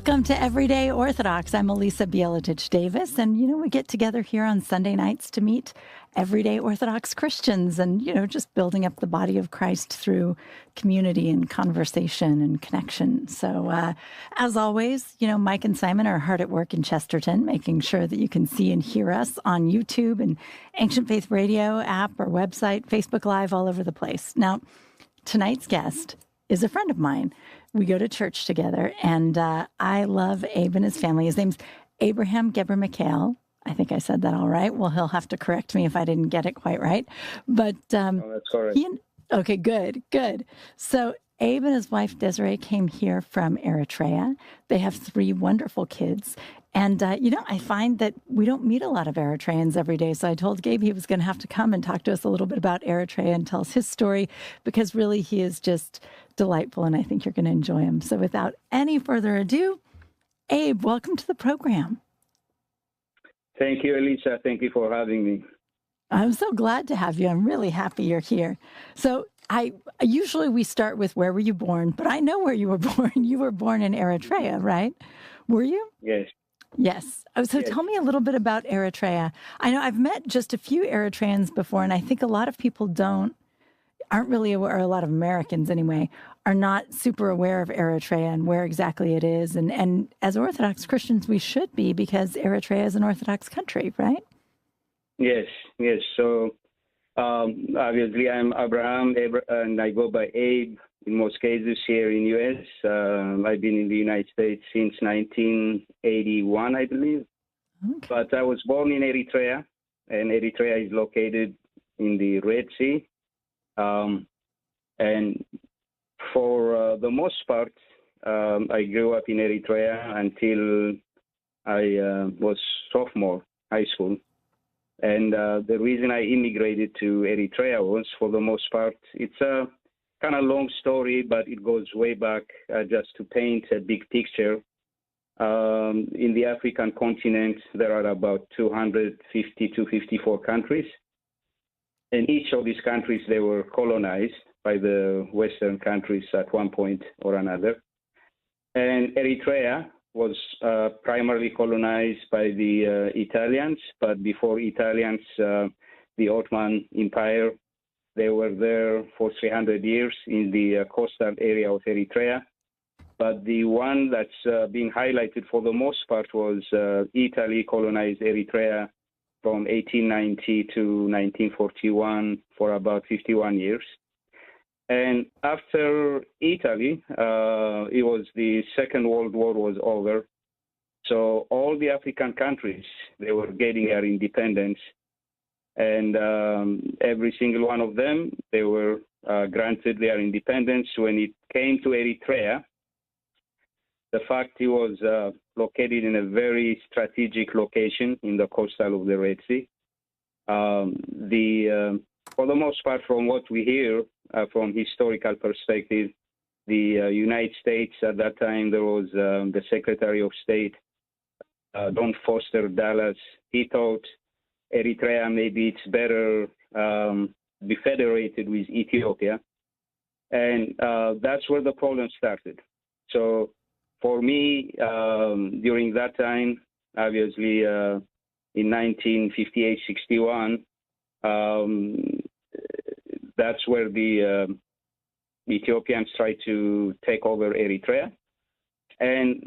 Welcome to Everyday Orthodox. I'm Elisa Bielatich-Davis, and, we get together here on Sunday nights to meet everyday Orthodox Christians and, just building up the body of Christ through community and conversation and connection. So, as always, Mike and Simon are hard at work in Chesterton, making sure that you can see and hear us on YouTube and Ancient Faith Radio app or website, Facebook Live, all over the place. Now, tonight's guest is a friend of mine. We go to church together, and I love Abe and his family. His name's Abraham Ghebremichael. I think I said that all right. Well, he'll have to correct me if I didn't get it quite right. But that's correct. Okay, good. So Abe and his wife Desirre came here from Eritrea. They have 3 wonderful kids. And, I find that we don't meet a lot of Eritreans every day. So I told Gabe he was going to have to come and talk to us a little bit about Eritrea and tell us his story, because really he is just delightful, and I think you're going to enjoy him. So without any further ado, Abe, welcome to the program. Thank you, Elisa. Thank you for having me. I'm so glad to have you. I'm really happy you're here. So usually we start with where were you born, but I know where you were born. You were born in Eritrea, right? Were you? Yes. Yes. So Tell me a little bit about Eritrea. I know I've met just a few Eritreans before, and I think a lot of people aren't really aware, or a lot of Americans anyway, are not super aware of Eritrea and where exactly it is. And as Orthodox Christians, we should be, because Eritrea is an Orthodox country, right? Yes. So obviously I'm Abraham, and I go by Abe in most cases here in U.S. I've been in the United States since 1981, I believe. Okay. But I was born in Eritrea, and Eritrea is located in the Red Sea. And for the most part, I grew up in Eritrea until I was sophomore high school. And the reason I immigrated to Eritrea was, for the most part, it's a kind of long story, but it goes way back, just to paint a big picture. In the African continent, there are about 250 to 54 countries. And each of these countries, they were colonized by the Western countries at one point or another. And Eritrea was primarily colonized by the Italians, but before Italians, the Ottoman Empire, they were there for 300 years in the coastal area of Eritrea. But the one that's been highlighted for the most part was Italy colonized Eritrea from 1890 to 1941 for about 51 years. And after Italy, it was the Second World War was over. So all the African countries, they were getting their independence. And every single one of them, they were granted their independence. When it came to Eritrea, the fact it was located in a very strategic location in the coastal of the Red Sea. For the most part, from what we hear from historical perspective, the United States at that time, there was the Secretary of State, Don Foster Dulles. He thought Eritrea, maybe it's better be federated with Ethiopia. And that's where the problem started. So for me, during that time, obviously in 1958-61, that's where the Ethiopians tried to take over Eritrea. And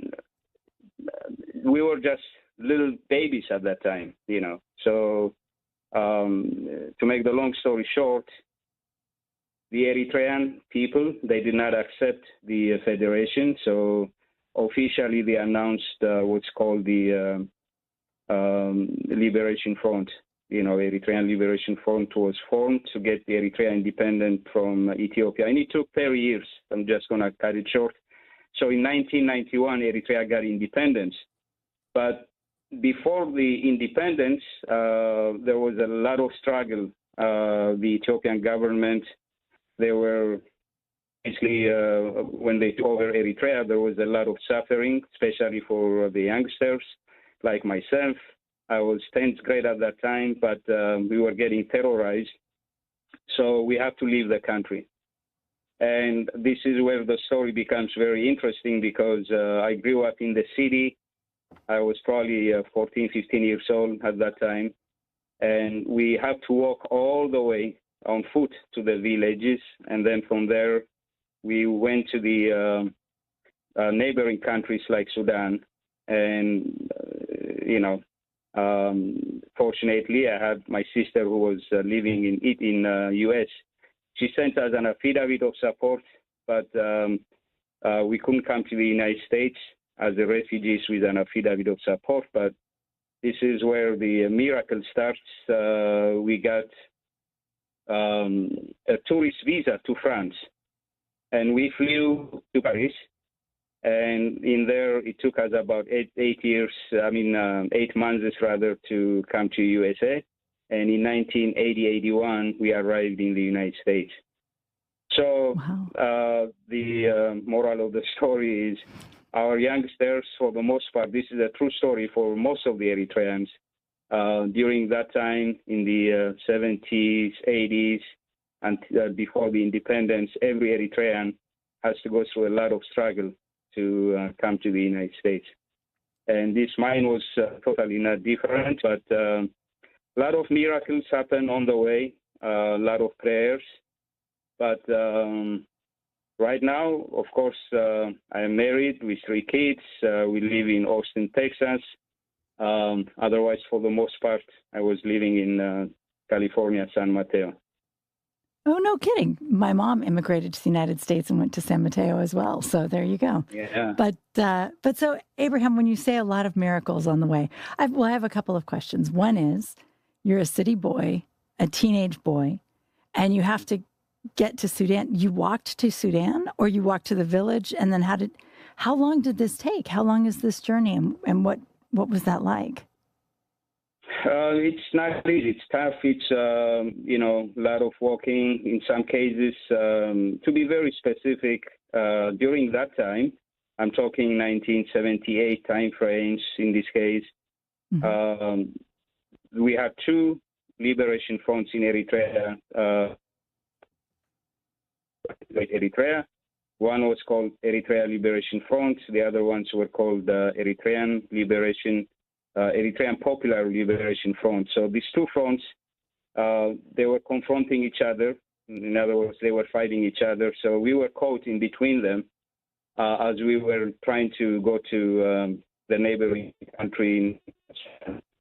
we were just little babies at that time, So to make the long story short, the Eritrean people, they did not accept the federation. So officially they announced what's called the Liberation Front. Eritrean Liberation Front was formed to get the Eritrea independent from Ethiopia. And it took 30 years. I'm just going to cut it short. So in 1991, Eritrea got independence. But before the independence, there was a lot of struggle. The Ethiopian government, they were basically, when they took over Eritrea, there was a lot of suffering, especially for the youngsters like myself. I was 10th grade at that time, but we were getting terrorized. So we have to leave the country. And this is where the story becomes very interesting because I grew up in the city. I was probably 14, 15 years old at that time. And we had to walk all the way on foot to the villages. And then from there, we went to the neighboring countries like Sudan. And, fortunately, I had my sister who was living in U.S. She sent us an affidavit of support, but we couldn't come to the United States as the refugees with an affidavit of support. But this is where the miracle starts. We got a tourist visa to France, and we flew to Paris. And in there, it took us about 8 months rather to come to USA. And in 1980-81, we arrived in the United States. So wow. The moral of the story is our youngsters, for the most part, this is a true story for most of the Eritreans. During that time, in the 70s, 80s, and before the independence, every Eritrean has to go through a lot of struggle to come to the United States. And this mine was totally not different, but a lot of miracles happened on the way, a lot of prayers. But right now, of course, I am married with 3 kids. We live in Austin, Texas. Otherwise, for the most part, I was living in California, San Mateo. Oh, no kidding. My mom immigrated to the United States and went to San Mateo as well. So there you go. Yeah. But so, Abraham, when you say a lot of miracles on the way, I have a couple of questions. One is, you're a city boy, a teenage boy, and you have to get to Sudan. You walked to Sudan, or you walked to the village? And then how long did this take? How long is this journey? And what was that like? It's not easy. It's tough. It's, a lot of walking in some cases. To be very specific, during that time, I'm talking 1978 time frames in this case, we had 2 liberation fronts in Eritrea. Eritrea. One was called Eritrea Liberation Front. The other ones were called Eritrean Popular Liberation Front. So these 2 fronts, they were confronting each other. In other words, they were fighting each other. So we were caught in between them as we were trying to go to the neighboring country.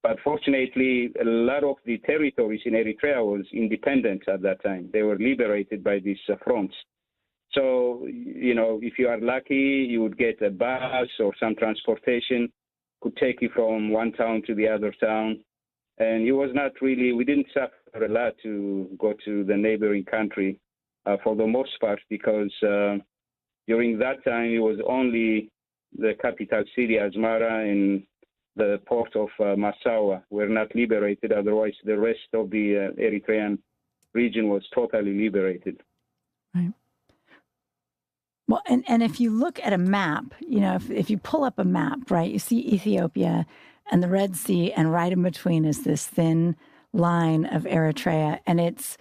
But fortunately, a lot of the territories in Eritrea was independent at that time. They were liberated by these fronts. So, if you are lucky, you would get a bus or some transportation, could take you from one town to the other town. And it was not really, we didn't suffer a lot to go to the neighboring country for the most part, because during that time, it was only the capital city, Asmara, and the port of Massawa were not liberated. Otherwise, the rest of the Eritrean region was totally liberated. Right. Well, and if you look at a map, if you pull up a map, right, you see Ethiopia and the Red Sea, and right in between is this thin line of Eritrea. And it's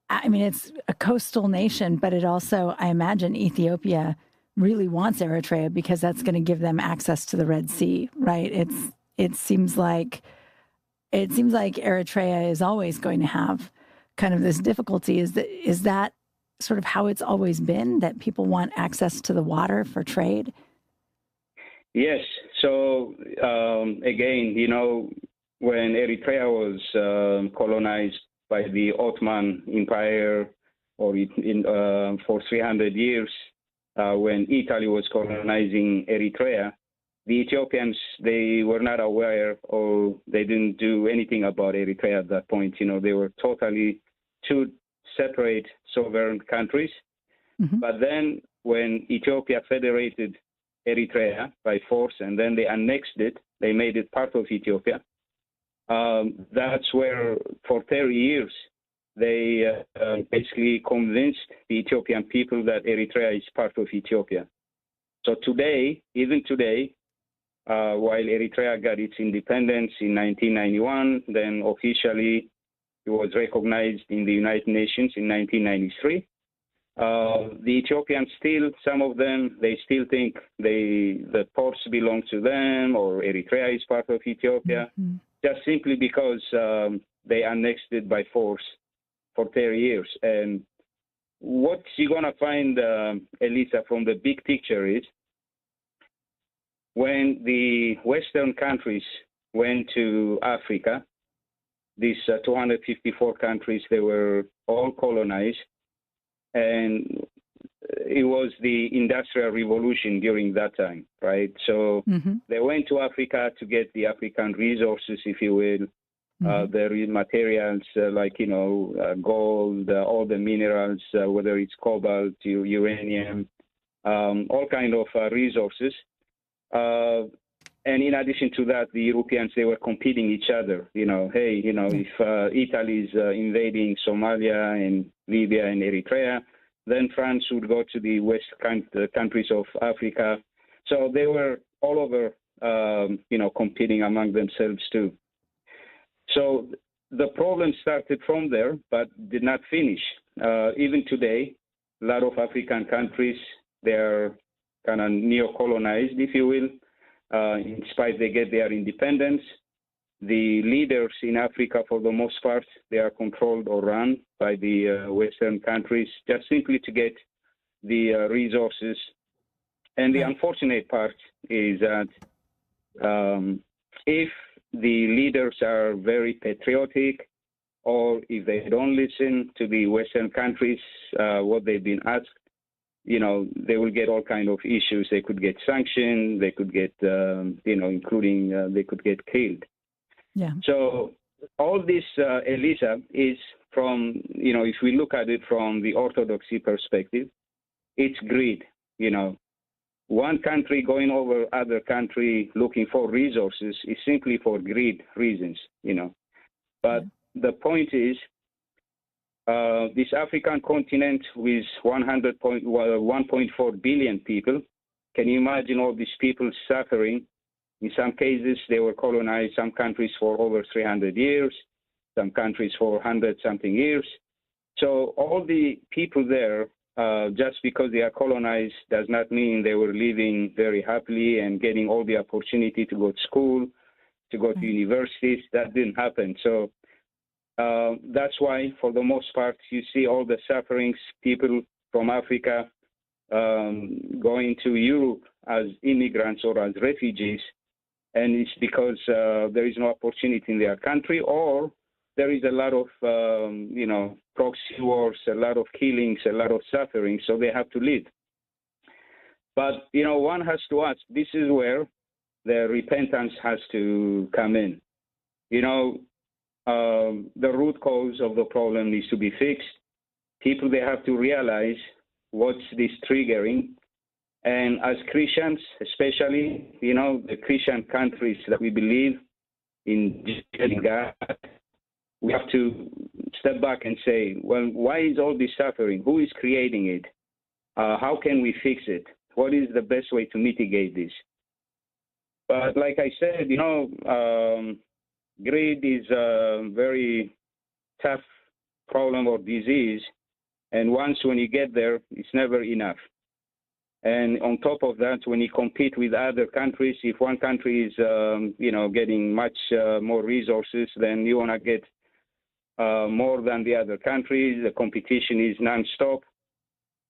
a coastal nation, but it also, I imagine, Ethiopia really wants Eritrea because that's going to give them access to the Red Sea, right? It seems like Eritrea is always going to have kind of this difficulty. Is that sort of how it's always been, that people want access to the water for trade? Yes. So again, when Eritrea was colonized by the Ottoman Empire, or for 300 years, when Italy was colonizing Eritrea, the Ethiopians, they were not aware, or they didn't do anything about Eritrea at that point. They were totally 2 separate sovereign countries. Mm-hmm. But then when Ethiopia federated Eritrea by force, and then they annexed it, they made it part of Ethiopia. That's where, for 30 years, they basically convinced the Ethiopian people that Eritrea is part of Ethiopia. So today, even today, while Eritrea got its independence in 1991, then officially it was recognized in the United Nations in 1993. The Ethiopians still, some of them, they still think the ports belong to them, or Eritrea is part of Ethiopia, just simply because they annexed it by force for 30 years. And what you're going to find, Elisa, from the big picture is when the Western countries went to Africa, these 254 countries, they were all colonized. And it was the Industrial Revolution during that time, right? So they went to Africa to get the African resources, if you will, the materials like, gold, all the minerals, whether it's cobalt, uranium, all kind of resources. And in addition to that, the Europeans, they were competing each other. If Italy is invading Somalia and Libya and Eritrea, then France would go to the west countries of Africa. So they were all over, competing among themselves too. So the problem started from there, but did not finish. Even today, a lot of African countries, they are kind of neo-colonized, if you will. In spite they get their independence. The leaders in Africa, for the most part, they are controlled or run by the Western countries, just simply to get the resources. And the unfortunate part is that if the leaders are very patriotic, or if they don't listen to the Western countries, what they've been asked, they will get all kind of issues. They could get sanctioned. They could get, including they could get killed. Yeah. So all this, Elisa, is from, if we look at it from the Orthodoxy perspective, it's greed. One country going over other country looking for resources is simply for greed reasons, But the point is, this African continent with 1.4 billion people, can you imagine all these people suffering? In some cases, they were colonized, some countries for over 300 years, some countries for 100-something years. So all the people there, just because they are colonized, does not mean they were living very happily and getting all the opportunity to go to school, to go to universities. That didn't happen. So that's why, for the most part, you see all the sufferings, people from Africa going to Europe as immigrants or as refugees, and it's because there is no opportunity in their country, or there is a lot of, proxy wars, a lot of killings, a lot of suffering, so they have to leave. But, one has to ask, this is where the repentance has to come in. The root cause of the problem needs to be fixed. People, they have to realize what's this triggering. And as Christians, especially, the Christian countries that we believe in God, we have to step back and say, well, why is all this suffering? Who is creating it? How can we fix it? What is the best way to mitigate this? But like I said, greed is a very tough problem or disease. And once when you get there, it's never enough. And on top of that, when you compete with other countries, if one country is, getting much more resources, then you want to get more than the other countries. The competition is nonstop.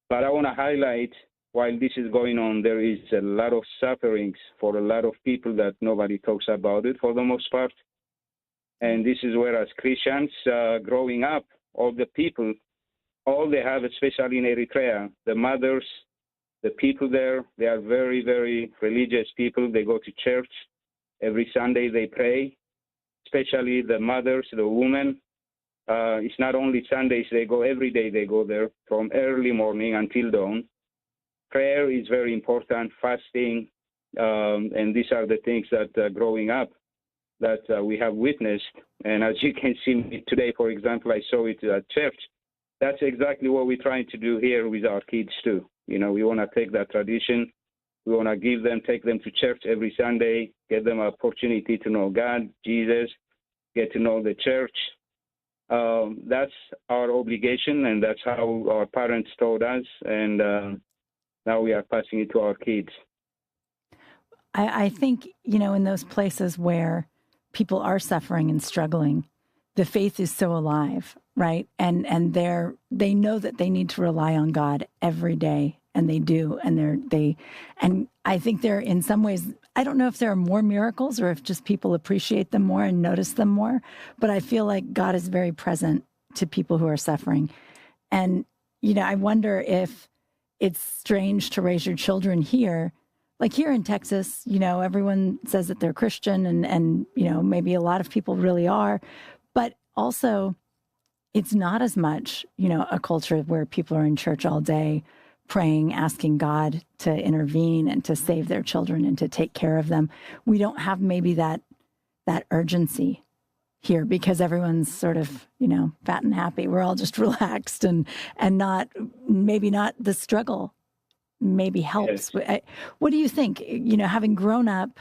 But I want to highlight, while this is going on, there is a lot of sufferings for a lot of people that nobody talks about it for the most part. And this is where, as Christians, growing up, all the people, all they have, especially in Eritrea, the mothers, the people there, they are very, very religious people. They go to church. Every Sunday they pray, especially the mothers, the women. It's not only Sundays, they go every day, they go there from early morning until dawn. Prayer is very important, fasting, and these are the things that growing up that we have witnessed. And as you can see today, for example, I saw it at church. That's exactly what we're trying to do here with our kids too. We want to take that tradition. We want to take them to church every Sunday, get them an opportunity to know God, Jesus, get to know the church. that's our obligation, and that's how our parents taught us, and now we are passing it to our kids. I think, in those places where people are suffering and struggling, the faith is so alive, right? And they know that they need to rely on God every day, and they do. And I think they're, in some ways, I don't know if there are more miracles or if just people appreciate them more and notice them more, but I feel like God is very present to people who are suffering. And, I wonder if it's strange to raise your children here. Like here in Texas, everyone says that they're Christian and maybe a lot of people really are, but also it's not as much, a culture where people are in church all day praying, asking God to intervene and to save their children and to take care of them. We don't have maybe that urgency here because everyone's sort of, fat and happy. We're all just relaxed and not the struggle maybe helps. Yes. What do you think? Having grown up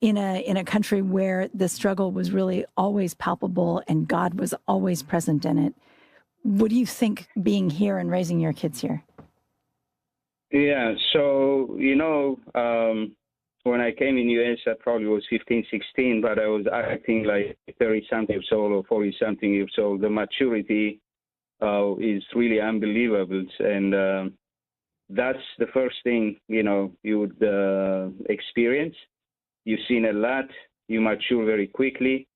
in a country where the struggle was really always palpable and God was always present in it, what do you think being here and raising your kids here? Yeah, so, when I came in U.S., I probably was 15, 16, but I was acting like 30-something years old or 40-something years old. The maturity is really unbelievable, and that's the first thing, you would experience. You've seen a lot, you mature very quickly,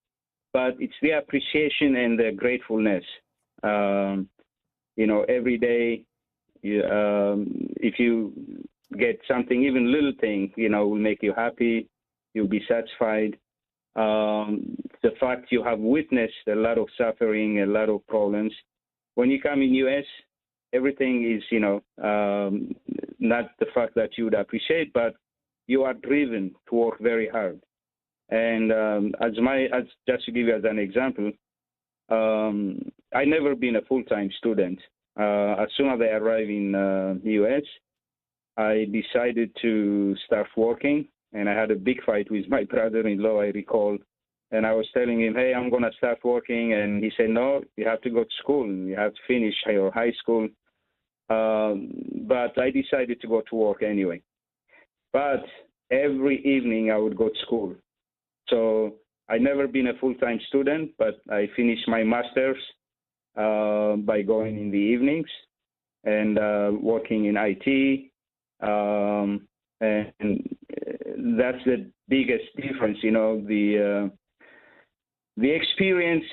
but it's the appreciation and the gratefulness. Every day, if you get something, even little thing, will make you happy, you'll be satisfied. The fact you have witnessed a lot of suffering, a lot of problems. When you come in U.S., everything is, not the fact that you would appreciate, but you are driven to work very hard. And just to give you as an example, I never been a full-time student. As soon as I arrived in the U.S., I decided to start working, and I had a big fight with my brother-in-law, I recall. And I was telling him, hey, I'm going to start working. And he said, no, you have to go to school. You have to finish your high school. But I decided to go to work anyway. But every evening I would go to school. So I never been a full-time student, but I finished my master's by going in the evenings and working in IT. And that's the biggest difference, the experience,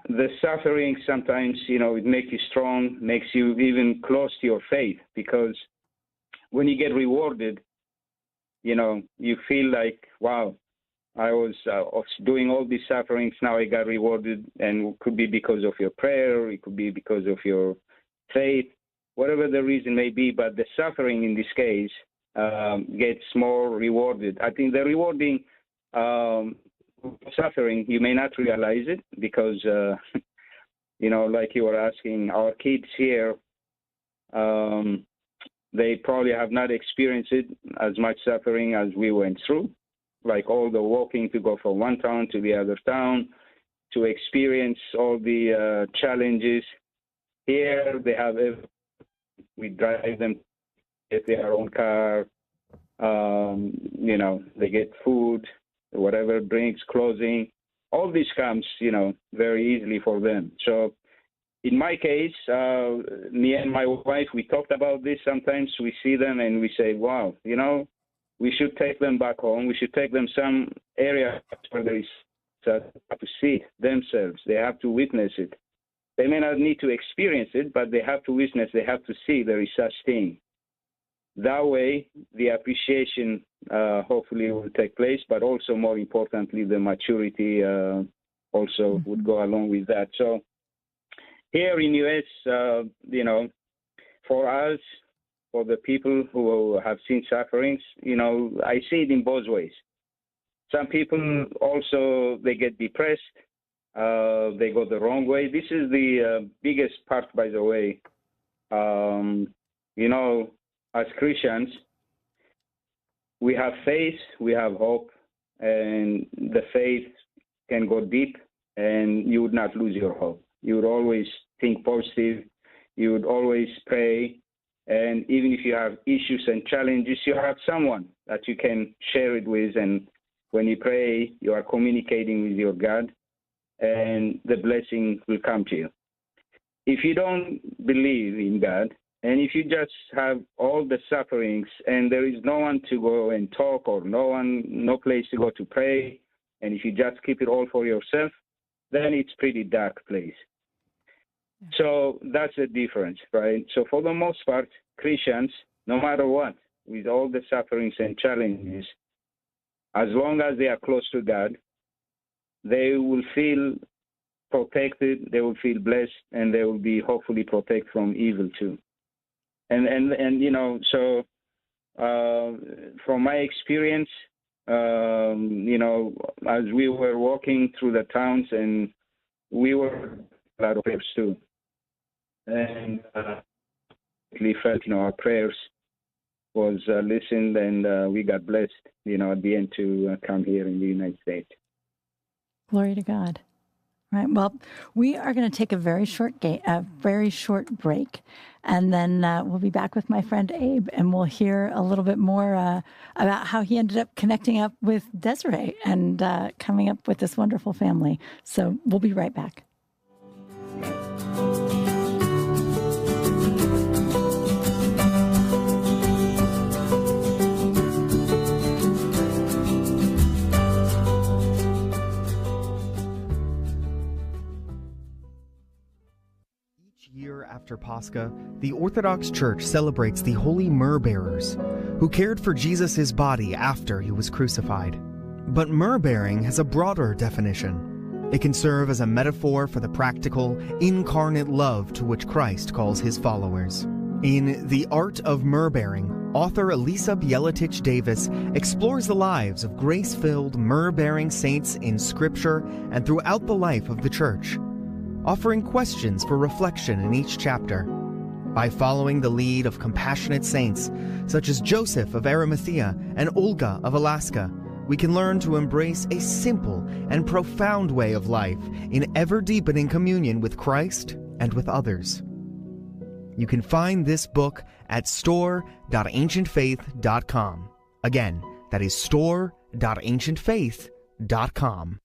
the suffering sometimes, it makes you strong, makes you even close to your faith, because when you get rewarded, you feel like, wow, I was doing all these sufferings, now I got rewarded, and it could be because of your prayer, it could be because of your faith, whatever the reason may be, but the suffering in this case gets more rewarded. I think the rewarding suffering, you may not realize it because, like you were asking, our kids here, they probably have not experienced it as much suffering as we went through, like all the walking to go from one town to the other town, to experience all the challenges. Here they have, we drive them, get their own car, they get food, whatever, drinks, clothing, all this comes, very easily for them. So in my case, me and my wife, we talked about this. Sometimes we see them and we say, wow, we should take them back home. We should take them some area where there is to see it themselves. They have to witness it. They may not need to experience it, but they have to witness, they have to see there is such thing. That way, the appreciation hopefully will take place, but also more importantly, the maturity also would go along with that. So here in U.S., for us, for the people who have seen sufferings, I see it in both ways. Some people also, they get depressed. They go the wrong way. This is the biggest part, by the way. As Christians, we have faith, we have hope, and the faith can go deep, and you would not lose your hope. You would always think positive. You would always pray. And even if you have issues and challenges, you have someone that you can share it with. And when you pray, you are communicating with your God, and the blessing will come to you. If you don't believe in God, and if you just have all the sufferings and there is no one to go and talk, or no place to go to pray, and if you just keep it all for yourself, then it's pretty dark place. So that's the difference, right? So for the most part, Christians, no matter what, with all the sufferings and challenges, as long as they are close to God, they will feel protected, they will feel blessed, and they will be hopefully protected from evil too. And you know, so from my experience, you know, as we were walking through the towns, and we were a lot of prayers too, and we felt, you know, our prayers was listened, and we got blessed, you know, at the end to come here in the United States. Glory to God. Right. Well, we are going to take a very short break, and then we'll be back with my friend Abe, and we'll hear a little bit more about how he ended up connecting up with Desirre and coming up with this wonderful family. So we'll be right back. After Pascha, the Orthodox Church celebrates the holy myrrh-bearers, who cared for Jesus' body after he was crucified. But myrrh-bearing has a broader definition. It can serve as a metaphor for the practical, incarnate love to which Christ calls his followers. In The Art of Myrrh-Bearing, author Elisa Bielatich-Davis explores the lives of grace-filled, myrrh-bearing saints in Scripture and throughout the life of the Church, offering questions for reflection in each chapter. By following the lead of compassionate saints, such as Joseph of Arimathea and Olga of Alaska, we can learn to embrace a simple and profound way of life in ever-deepening communion with Christ and with others. You can find this book at store.ancientfaith.com. Again, that is store.ancientfaith.com.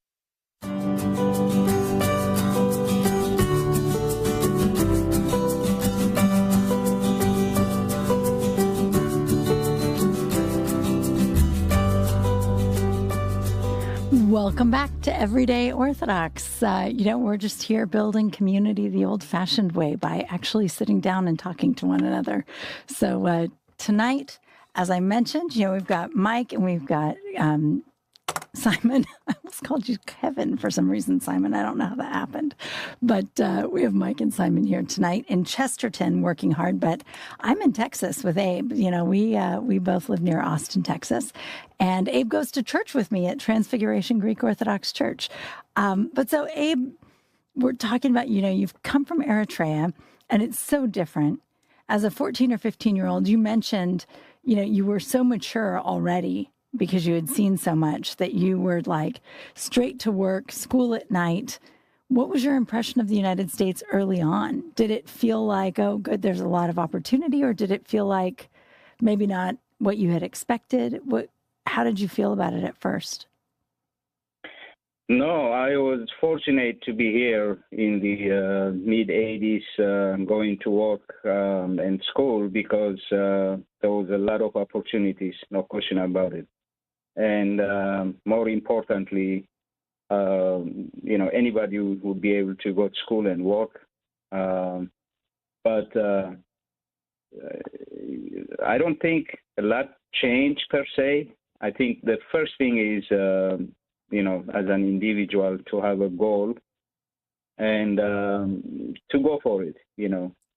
Welcome back to Everyday Orthodox. We're just here building community the old-fashioned way by actually sitting down and talking to one another. So tonight, as I mentioned, we've got Mike and we've got Simon. I almost called you Kevin for some reason, Simon. I don't know how that happened. But we have Mike and Simon here tonight in Chesterton working hard. But I'm in Texas with Abe. We both live near Austin, Texas. And Abe goes to church with me at Transfiguration Greek Orthodox Church. But so, Abe, we're talking about, you've come from Eritrea, and it's so different. As a 14 or 15-year-old, you mentioned, you were so mature already because you had seen so much that you were like straight to work, school at night. What was your impression of the United States early on? Did it feel like, oh, good, there's a lot of opportunity, or did it feel like maybe not what you had expected? How did you feel about it at first? No, I was fortunate to be here in the mid-'80s, going to work and school, because there was a lot of opportunities, no question about it. And more importantly, anybody would be able to go to school and work. But I don't think a lot changed per se. I think the first thing is, as an individual, to have a goal and to go for it,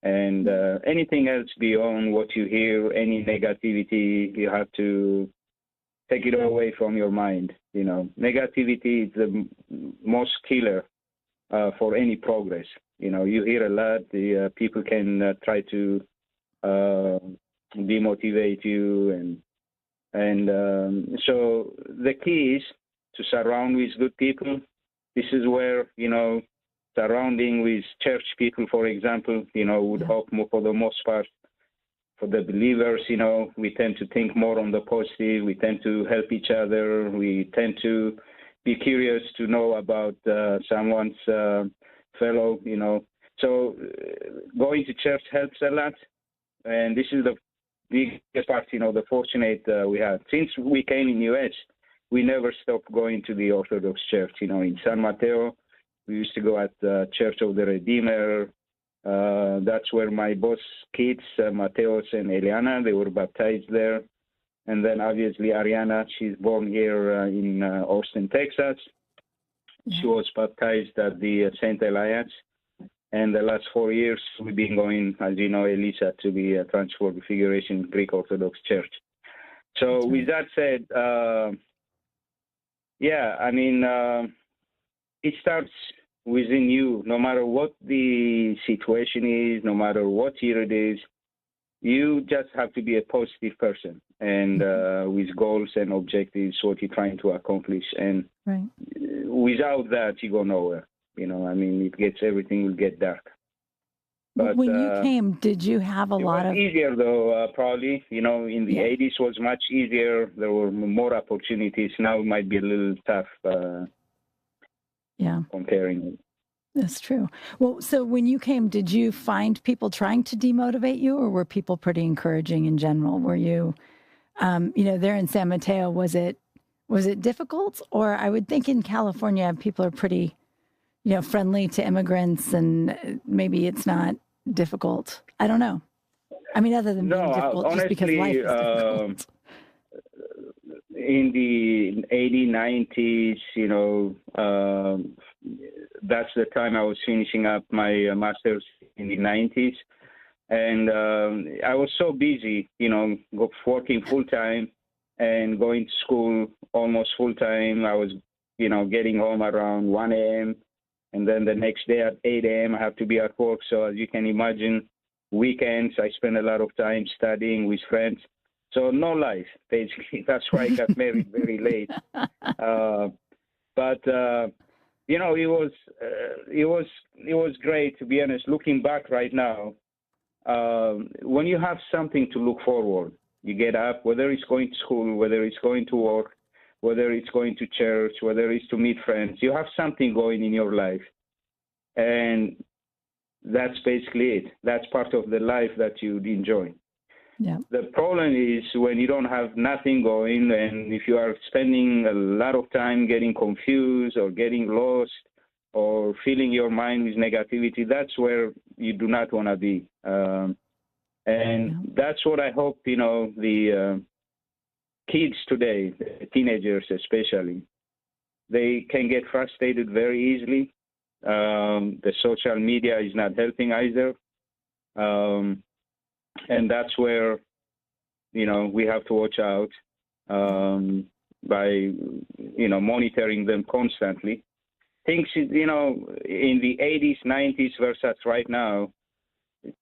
And anything else beyond what you hear, any negativity, you have to take it away from your mind. Negativity is the most killer for any progress. You hear a lot. The people can try to demotivate you, and so the key is to surround with good people. This is where surrounding with church people, for example, would hope more for the most part. For the believers, we tend to think more on the positive. We tend to help each other. We tend to be curious to know about someone's fellow, So going to church helps a lot. And this is the biggest part, the fortunate we have. Since we came in U.S., we never stopped going to the Orthodox Church. In San Mateo, we used to go at the Church of the Redeemer. That's where my boss kids, Mateos and Eliana, they were baptized there. And then obviously Ariana, she's born here in Austin, Texas. She was baptized at the St. Elias. And the last 4 years, we've been going, as you know, Elisa, to the Transfiguration Greek Orthodox Church. So with that said, it starts within you, no matter what the situation is, no matter what year it is. You just have to be a positive person and with goals and objectives, what you're trying to accomplish. And without that, you go nowhere. Everything will get dark. But when you came, did you have a lot of... It was easier, though, probably. In the 80s was much easier. There were more opportunities. Now it might be a little tough comparing. That's true. Well, so when you came, did you find people trying to demotivate you, or were people pretty encouraging in general? Were you, there in San Mateo, was it difficult? Or I would think in California, people are pretty, friendly to immigrants, and maybe it's not difficult. I don't know. I mean, other than being difficult, honestly, just because life is difficult. In the 80s, 90s, that's the time I was finishing up my master's in the 90s. And I was so busy, working full-time and going to school almost full-time. I was, getting home around 1 a.m. And then the next day at 8 a.m. I have to be at work. So as you can imagine, weekends, I spend a lot of time studying with friends. So no life, basically. That's why I got married very late. It was great, to be honest. Looking back right now, when you have something to look forward, you get up, whether it's going to school, whether it's going to work, whether it's going to church, whether it's to meet friends, you have something going in your life. And that's basically it. That's part of the life that you'd enjoy. Yeah. The problem is when you don't have nothing going, and if you are spending a lot of time getting confused or getting lost or filling your mind with negativity, that's where you do not want to be. That's what I hope, the kids today, the teenagers especially, they can get frustrated very easily. The social media is not helping either. And that's where, we have to watch out by, monitoring them constantly. Things, in the 80s, 90s versus right now,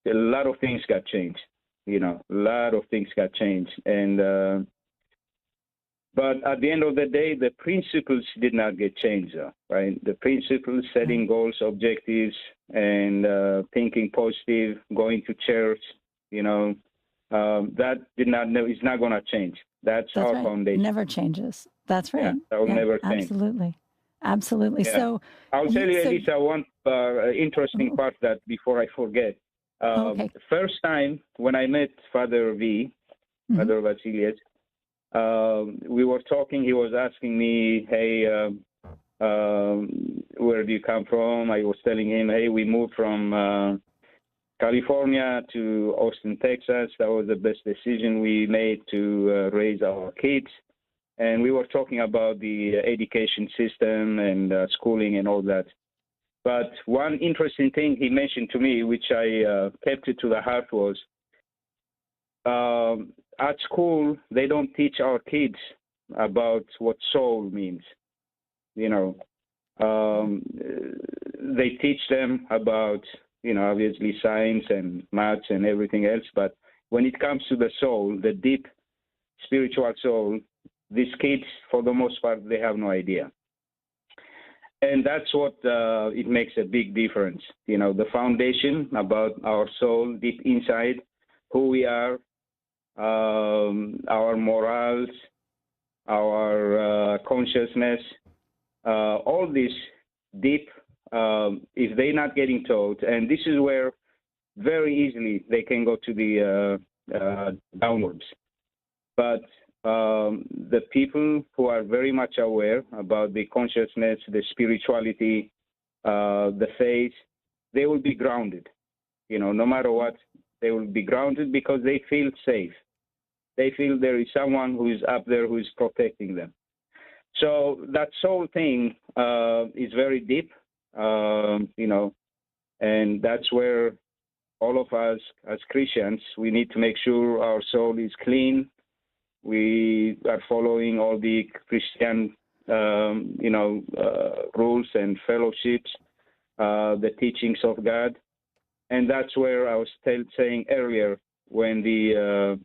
a lot of things got changed. A lot of things got changed. And, but at the end of the day, the principles did not get changed, though, right? The principles, setting goals, objectives, and thinking positive, going to church, that is not going to change. That's our foundation. It never changes. That's right. Yeah, that will never change. Absolutely. Yeah. So I'll tell you, Elisa, one interesting part that before I forget. The first time when I met Father Father Vasilius, we were talking. He was asking me, hey, where do you come from? I was telling him, hey, we moved from California to Austin, Texas. That was the best decision we made to raise our kids. And we were talking about the education system and schooling and all that. But one interesting thing he mentioned to me, which I kept it to the heart, was at school, they don't teach our kids about what soul means. They teach them about, obviously science and maths and everything else. But when it comes to the soul, the deep spiritual soul, these kids, for the most part, they have no idea. And that's what it makes a big difference. The foundation about our soul deep inside, who we are, our morals, our consciousness, all this deep, if they're not getting taught, and this is where very easily they can go to the downwards. But the people who are very much aware about the consciousness, the spirituality, the faith, they will be grounded. No matter what, they will be grounded because they feel safe. They feel there is someone who is up there who is protecting them. So that soul thing is very deep, and that's where all of us as Christians, we need to make sure our soul is clean. We are following all the Christian, rules and fellowships, the teachings of God. And that's where I was saying earlier, when the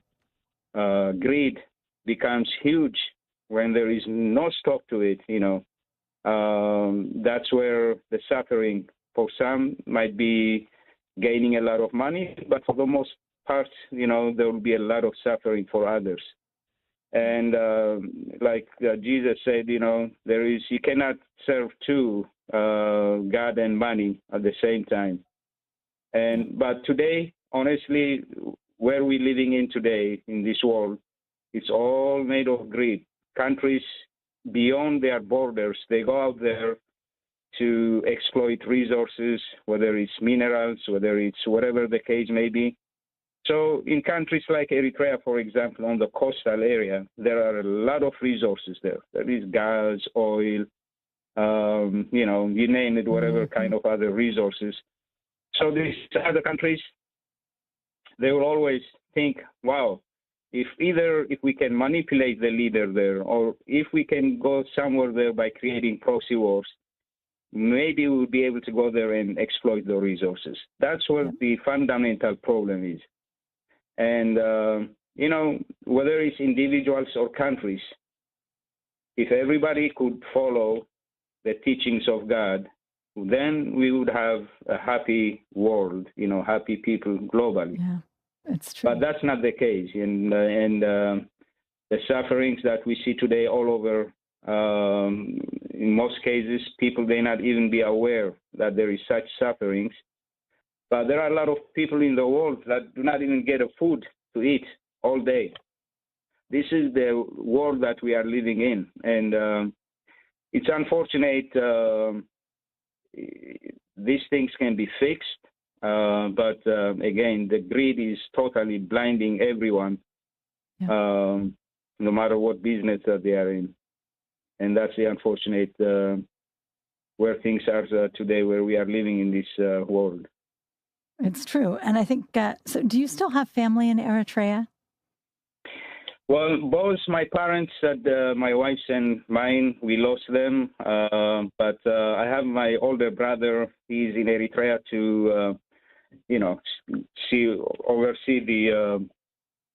greed becomes huge, when there is no stop to it, that's where the suffering for some might be gaining a lot of money, but for the most part, there will be a lot of suffering for others. And like Jesus said, you cannot serve two, God and money at the same time. But today, honestly, where we're living in today in this world, it's all made of greed. Countries beyond their borders, they go out there to exploit resources, whether it's minerals, whether it's whatever the case may be. So in countries like Eritrea, for example, on the coastal area, there are a lot of resources there. There is gas, oil, you name it, whatever kind of other resources. So these other countries, they will always think, wow, if we can manipulate the leader there, or if we can go somewhere there by creating proxy wars, maybe we'll be able to go there and exploit the resources. That's what the fundamental problem is. And, whether it's individuals or countries, if everybody could follow the teachings of God, then we would have a happy world, happy people globally. Yeah, it's true. But that's not the case. And the sufferings that we see today all over, in most cases, people may not even be aware that there is such sufferings. But there are a lot of people in the world that do not even get a food to eat all day. This is the world that we are living in. And it's unfortunate these things can be fixed. But again, the greed is totally blinding everyone, no matter what business that they are in. And that's the unfortunate where things are today, where we are living in this world. It's true. And I think, so do you still have family in Eritrea? Well, both my parents, my wife's and mine, we lost them. But I have my older brother. He's in Eritrea to, oversee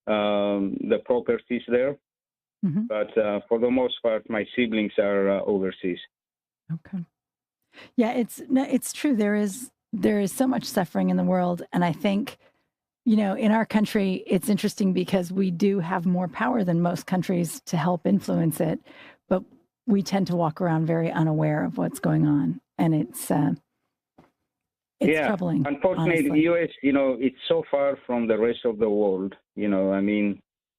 the properties there. Mm-hmm. But for the most part, my siblings are overseas. Okay. Yeah, it's true. There is so much suffering in the world. And I think, in our country, it's interesting because we do have more power than most countries to help influence it. But we tend to walk around very unaware of what's going on. And it's troubling. Unfortunately, honestly. the U.S., it's so far from the rest of the world.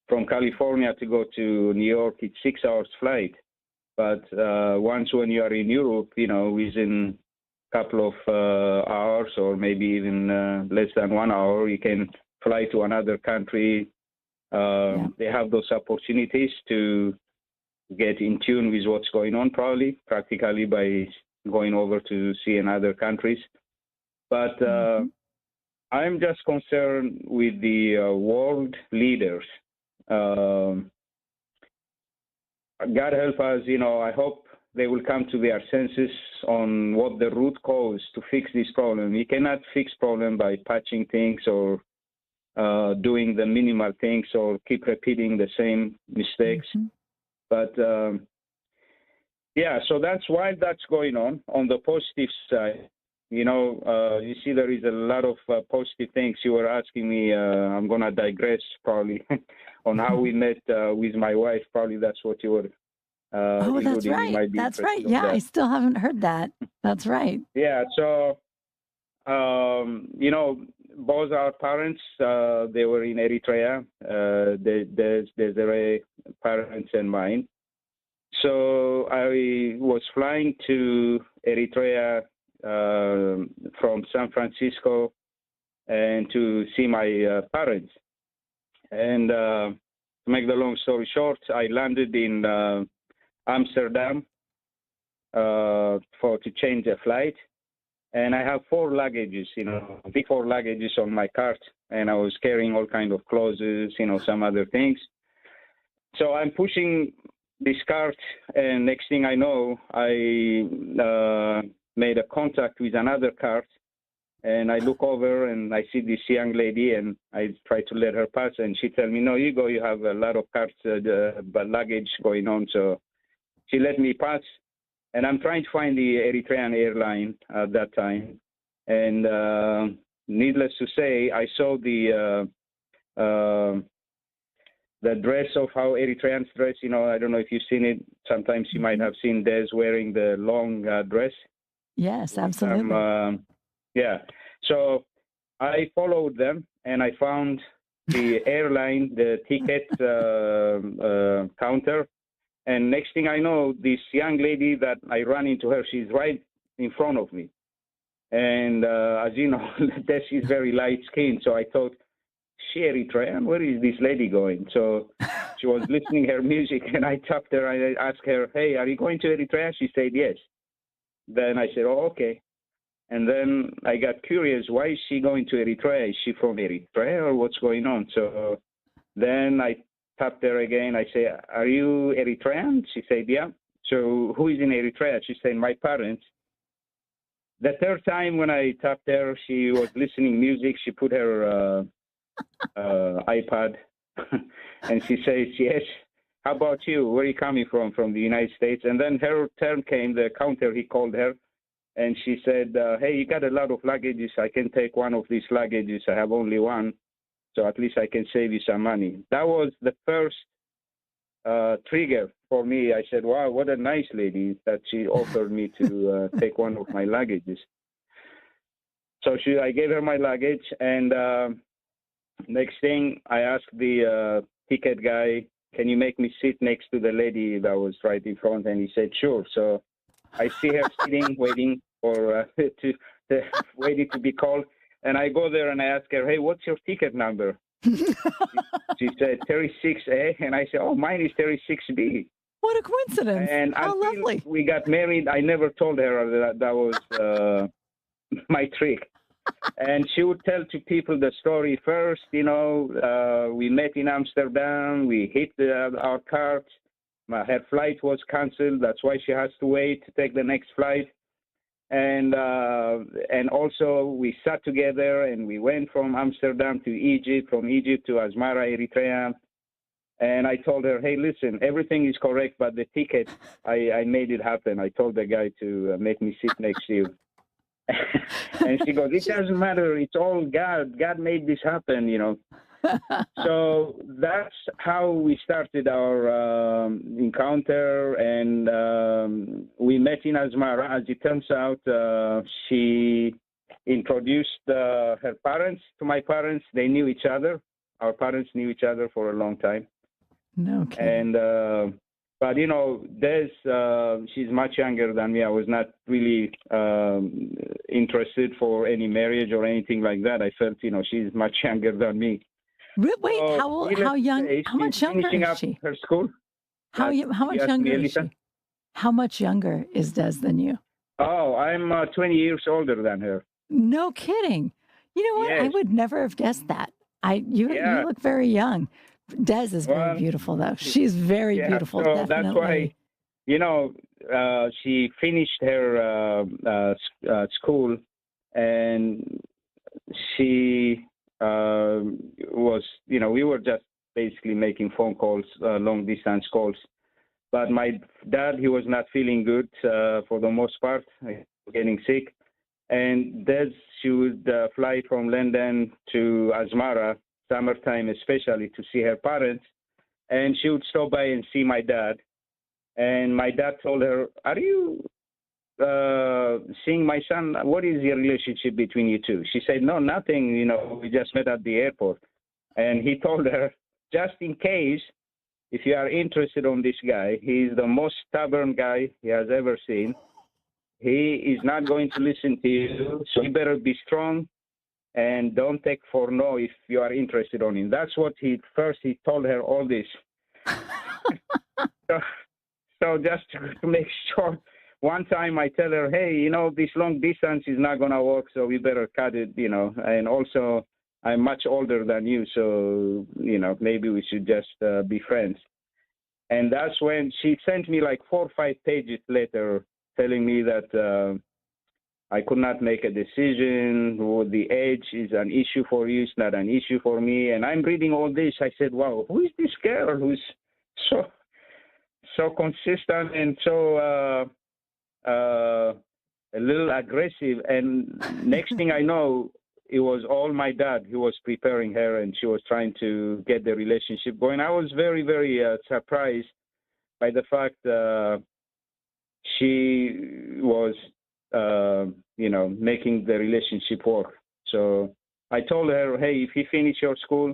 From California to go to New York, it's 6 hours flight. But once when you are in Europe, within a couple of hours or maybe even less than 1 hour, you can fly to another country. They have those opportunities to get in tune with what's going on, practically by going over to see in other countries. But I'm just concerned with the world leaders. God help us, I hope they will come to their senses on what the root cause to fix this problem. You cannot fix problem by patching things or doing the minimal things or keep repeating the same mistakes. Mm-hmm. But Yeah, so that's why that's going on the positive side. You see there is a lot of positive things. You were asking me, I'm going to digress probably on how we met with my wife. Probably that's what you were Oh, that's alluding. You right. might be That's right. interested Yeah, in I that. still haven't heard that. That's right. Yeah, so, both our parents, they were in Eritrea. There's Desirre parents and mine. So I was flying to Eritrea from San Francisco and to see my parents. And to make the long story short, I landed in Amsterdam to change a flight. And I have 4 luggages, big 4 luggages on my cart. And I was carrying all kind of clothes, some other things. So I'm pushing this cart, and next thing I know, I made a contact with another cart, and I look over and I see this young lady, and I try to let her pass, and she tell me, "No, you go. You have a lot of carts, but luggage going on." So she let me pass, and I'm trying to find the Eritrean airline at that time, and needless to say, I saw the dress of how Eritreans dress. I don't know if you've seen it. Sometimes you might have seen Des wearing the long dress. Yes, absolutely. Yeah. So I followed them, and I found the airline, the ticket counter. And next thing I know, this young lady that I ran into her, she's right in front of me. And as you know, Des is very light-skinned, so I thought, she Eritrean? Where is this lady going? So she was listening her music, and I tapped her. I asked her, "Hey, are you going to Eritrea?" She said, "Yes." Then I said, "Oh, okay." And then I got curious, why is she going to Eritrea? Is she from Eritrea, or what's going on? So then I tapped her again. I said, "Are you Eritrean?" She said, "Yeah." "So who is in Eritrea?" She said, "My parents." The third time when I tapped her, she was listening music. She put her iPad, and she says, "Yes. How about you? Where are you coming from?" "From the United States." And then her turn came. The counter, he called her, and she said, "Hey, you got a lot of luggages. I can take one of these luggages. I have only one, so at least I can save you some money." That was the first trigger for me. I said, "Wow, what a nice lady that she offered me to take one of my luggages." So I gave her my luggage, and next thing, I asked the ticket guy, "Can you make me sit next to the lady that was right in front?" And he said, "Sure." So I see her sitting, waiting for waiting to be called. And I go there and I ask her, "Hey, what's your ticket number?" She said 36A, and I said, "Oh, mine is 36B." What a coincidence! And How until lovely! we got married, I never told her that was my trick. And she would tell to people the story first. We met in Amsterdam. We hit our cart. Her flight was canceled. That's why she has to wait to take the next flight. And also we sat together and we went from Amsterdam to Egypt, from Egypt to Asmara, Eritrea. And I told her, "Hey, listen, everything is correct, but the ticket, I made it happen. I told the guy to make me sit next to you." And she goes, "It doesn't matter. It's all God. God made this happen, So that's how we started our encounter, and we met in Asmara. As it turns out, she introduced her parents to my parents. They knew each other. Our parents knew each other for a long time. No kidding. And but Des, she's much younger than me. I was not really interested for any marriage or anything like that. I felt, she's much younger than me. Wait, how young? How much younger is she? Her school. How much younger is she? How much younger is Des than you? Oh, I'm 20 years older than her. No kidding. You know what? Yes. I would never have guessed that. You look very young. Des is very beautiful, though. She's very beautiful. So definitely. that's why, she finished her school, and she was, we were just basically making phone calls, long distance calls. But my dad, he was not feeling good for the most part, getting sick. And Des, she would fly from London to Asmara, summertime especially, to see her parents. And she would stop by and see my dad. And my dad told her, "Are you seeing my son? What is your relationship between you two?" She said, "No, nothing. We just met at the airport." And he told her, "Just in case, if you are interested in this guy, he's the most stubborn guy he has ever seen. He is not going to listen to you, so you better be strong and don't take for no if you are interested in him." That's what he told her all this. So just to make sure, one time I tell her, "Hey, this long distance is not going to work, so we better cut it, and also I'm much older than you, so, maybe we should just be friends." And that's when she sent me like 4 or 5 pages later telling me that I could not make a decision. The age is an issue for you, it's not an issue for me. And I'm reading all this. I said, wow, who is this girl who's so consistent and so a little aggressive? And next thing I know, it was all my dad. He was preparing her, and she was trying to get the relationship going. I was very, very surprised by the fact she was, making the relationship work. So I told her, "Hey, if you finish your school,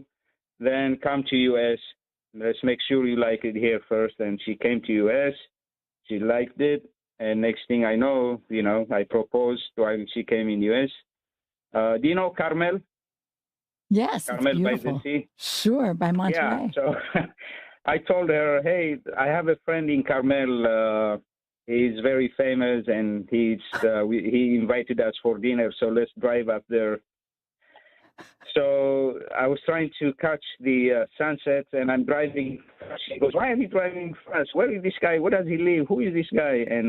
then come to U.S. Let's make sure you like it here first." And she came to U.S. She liked it. And next thing I know, I proposed while she came in U.S. Do you know Carmel? Yes, Carmel it's by beautiful. the sea? Sure, by Monterey. Yeah, so I told her, "Hey, I have a friend in Carmel. He's very famous, and he invited us for dinner, so let's drive up there." So I was trying to catch the sunset, and I'm driving. She goes, "Why are you driving fast? Where is this guy? Where does he live? Who is this guy?" And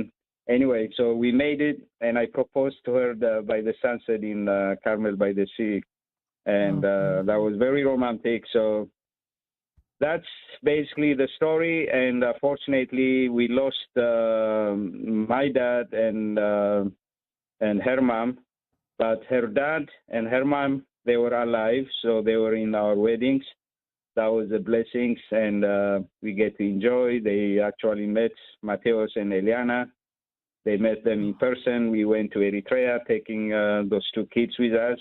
anyway, so we made it, and I proposed to her by the sunset in Carmel by the sea, and that was very romantic. So that's basically the story. And fortunately, we lost my dad and her mom, but her dad and her mom, they were alive, so they were in our weddings. That was a blessing, and we get to enjoy. They actually met Mateos and Eliana. They met them in person. We went to Eritrea, taking those 2 kids with us.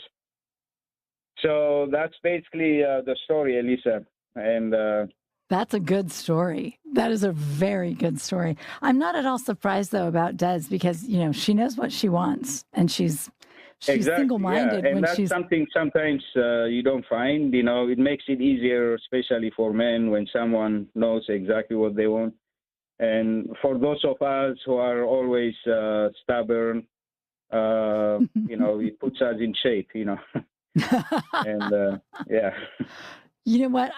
So that's basically the story, Elisa. And that's a good story. That is a very good story. I'm not at all surprised, though, about Des, because, she knows what she wants, and she's exactly, single-minded. Yeah. And that's something sometimes you don't find. It makes it easier, especially for men, when someone knows exactly what they want. And for those of us who are always stubborn, it puts us in shape, And yeah. You know what?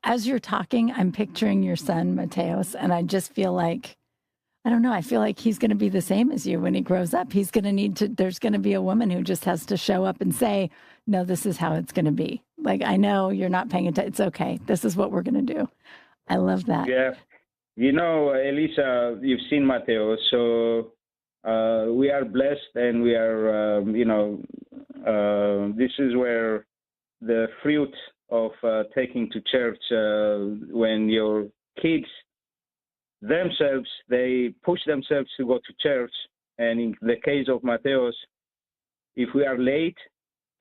As you're talking, I'm picturing your son, Mateos, and I just feel like, I don't know, I feel like he's going to be the same as you when he grows up. He's going to there's going to be a woman who just has to show up and say, "No, this is how it's going to be. Like, I know you're not paying attention. It's okay. This is what we're going to do." I love that. Yeah. Elisa, you've seen Mateos, so we are blessed, and we are, this is where the fruit of taking to church, when your kids themselves, they push themselves to go to church. And in the case of Mateos, if we are late,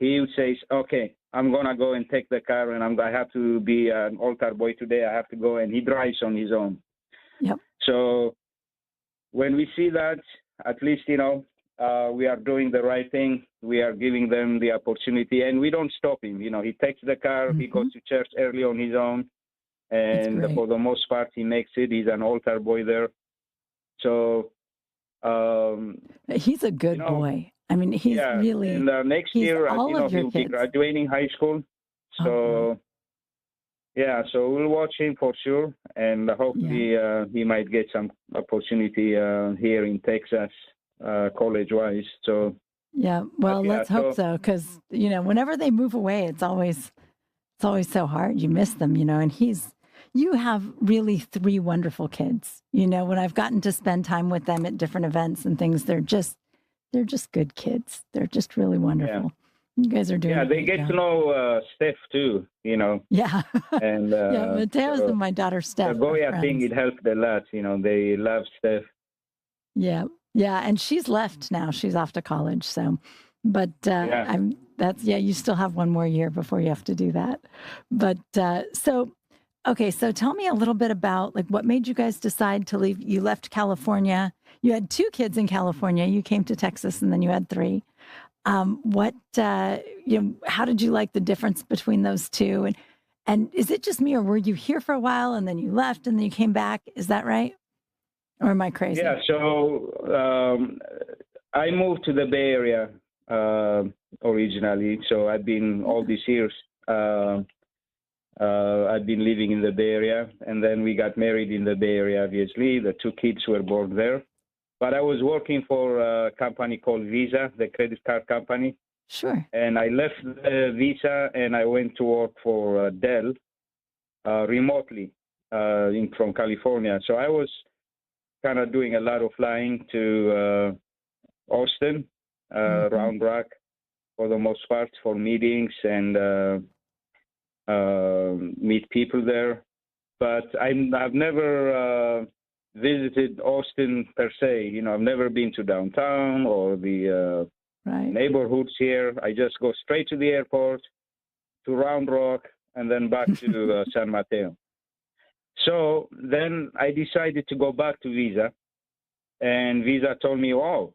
he would say, "Okay, I'm going to go and take the car, and I have to be an altar boy today. I have to go." And he drives on his own. Yep. So when we see that, at least, we are doing the right thing. We are giving them the opportunity, and we don't stop him. He takes the car, he goes to church early on his own, and for the most part, he makes it. He's an altar boy there. So he's a good boy. I mean, he's really. And next year, he'll be graduating high school. So so we'll watch him for sure, and hopefully he might get some opportunity here in Texas, college-wise. So well, let's hope so, because whenever they move away, it's always so hard. You miss them, and he's you have really three wonderful kids. You know, when I've gotten to spend time with them at different events and things, they're just good kids. They're just really wonderful. You guys are doing. Yeah, they get to know Steph too. You know. Yeah. And yeah, Mateo's so and my daughter Steph. The Goya thing, it helped a lot. You know, they love Steph. Yeah, yeah, and she's left now. She's off to college. So, but you still have one more year before you have to do that. But so tell me a little bit about like what made you guys decide to leave. You left California. You had two kids in California. You came to Texas, and then you had three. How did you like the difference between those two? And is it just me, or were you here for a while and then you left and then you came back? Is that right? Or am I crazy? Yeah. So I moved to the Bay Area originally. So I've been all these years. I've been living in the Bay Area, and then we got married in the Bay Area. Obviously, the two kids were born there. But I was working for a company called Visa, the credit card company. Sure. And I left Visa and I went to work for Dell remotely from California. So I was kind of doing a lot of flying to Austin, Round Rock, for the most part, for meetings and meet people there. But I've never visited Austin per se. You know, I've never been to downtown or the neighborhoods here. I just go straight to the airport, to Round Rock, and then back to San Mateo. So then I decided to go back to Visa, and Visa told me, "Oh,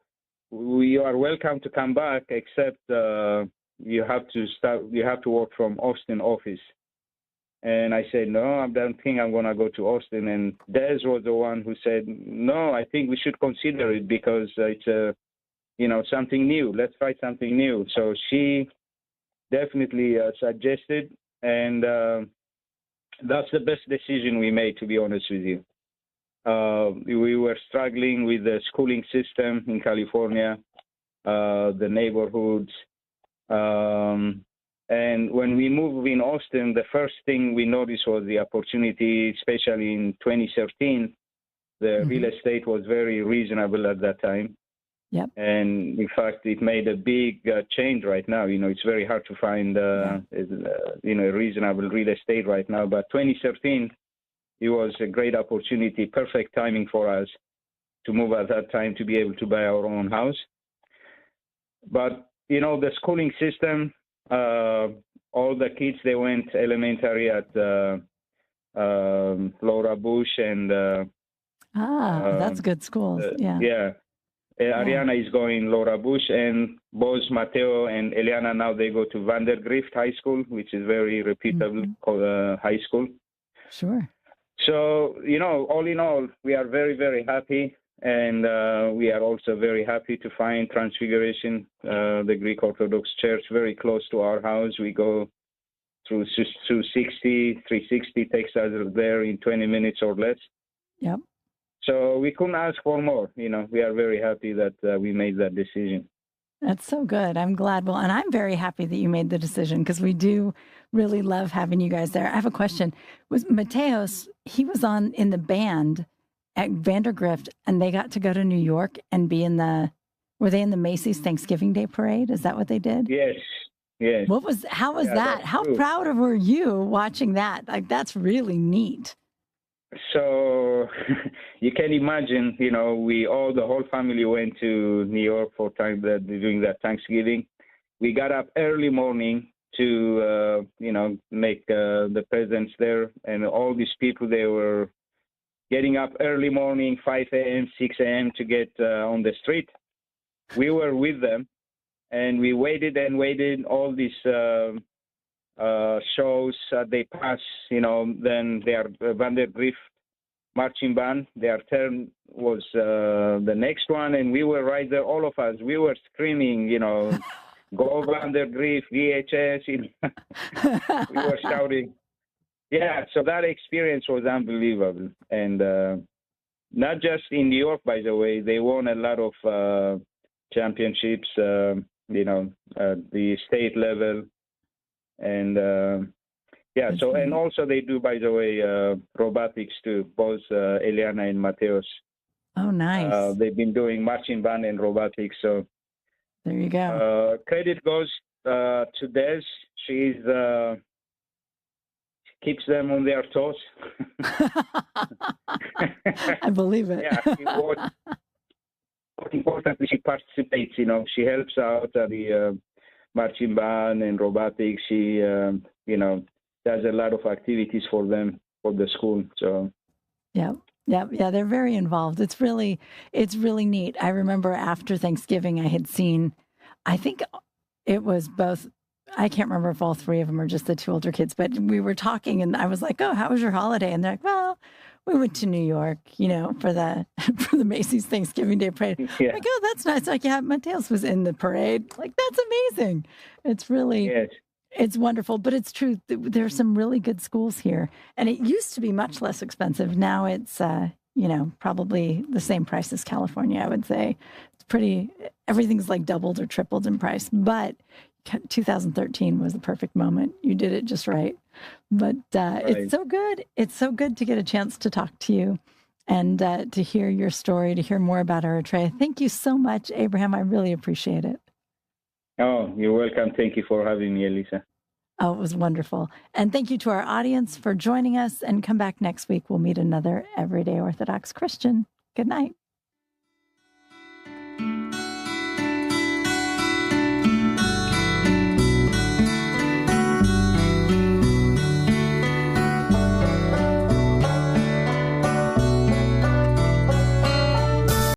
you are welcome to come back, except you have to work from Austin office." And I said, "No, I don't think I'm going to go to Austin." And Des was the one who said, "No, I think we should consider it because it's something new. Let's try something new." So she definitely suggested, and that's the best decision we made, to be honest with you. We were struggling with the schooling system in California, the neighborhoods. And when we moved in Austin, the first thing we noticed was the opportunity, especially in 2013. The real estate was very reasonable at that time. Yep. And in fact, it made a big change right now. You know, it's very hard to find, reasonable real estate right now. But 2013, it was a great opportunity, perfect timing for us to move at that time to be able to buy our own house. But, you know, the schooling system, all the kids, they went elementary at Laura Bush and... that's good schools. Yeah. Ariana is going Laura Bush, and Boz, Mateo, and Eliana, now they go to Vandergrift High School, which is very reputable high school. Sure. So, you know, all in all, we are very, very happy. And we are also very happy to find Transfiguration, the Greek Orthodox Church, very close to our house. We go through 360 takes us there in 20 minutes or less. Yep. So we couldn't ask for more. You know, we are very happy that we made that decision. That's so good. I'm glad. Well, and I'm very happy that you made the decision because we do really love having you guys there. I have a question. Was Mateos, he was in the band at Vandergrift, and they got to go to New York and be were they in the Macy's Thanksgiving Day Parade? Is that what they did? Yes. How was that? How proud were you watching that? Like, that's really neat. So you can imagine, you know, the whole family went to New York for time during that Thanksgiving. We got up early morning to, make the presents there. And all these people, they were getting up early morning, 5 a.m., 6 a.m. to get on the street. We were with them, and we waited and waited. All these shows, they pass, you know, then their Vandergrift marching band, their turn was the next one, and we were right there, all of us. We were screaming, you know, go Vandergrift, VHS. We were shouting. Yeah, so that experience was unbelievable. And not just in New York, by the way. They won a lot of championships, at the state level. And, Yeah. So, and also they do, by the way, robotics too. Both Eliana and Mateos. Oh, nice. They've been doing marching band and robotics. So there you go. Credit goes to Des. She's keeps them on their toes. I believe it. Yeah. What importantly, she participates. She helps out at the marching band and robotics. She, does a lot of activities for them, for the school. So, yeah, they're very involved. It's really neat. I remember after Thanksgiving, I had seen, I think it was both, I can't remember if all three of them or just the two older kids, but we were talking and I was like, oh, how was your holiday? And they're like, well, we went to New York, for the Macy's Thanksgiving Day parade. Yeah. Like, oh, that's nice. Like, yeah, Mateos was in the parade. Like, that's amazing. It's really, yes. It's wonderful. But it's true. There's some really good schools here. And it used to be much less expensive. Now it's, probably the same price as California, I would say. It's pretty, everything's like doubled or tripled in price. But 2013 was the perfect moment. You did it just right. But Right. It's so good. It's so good to get a chance to talk to you and to hear your story, to hear more about Eritrea. Thank you so much, Abraham. I really appreciate it. Oh, you're welcome. Thank you for having me, Elisa. Oh, it was wonderful. And thank you to our audience for joining us. And come back next week. We'll meet another everyday Orthodox Christian. Good night.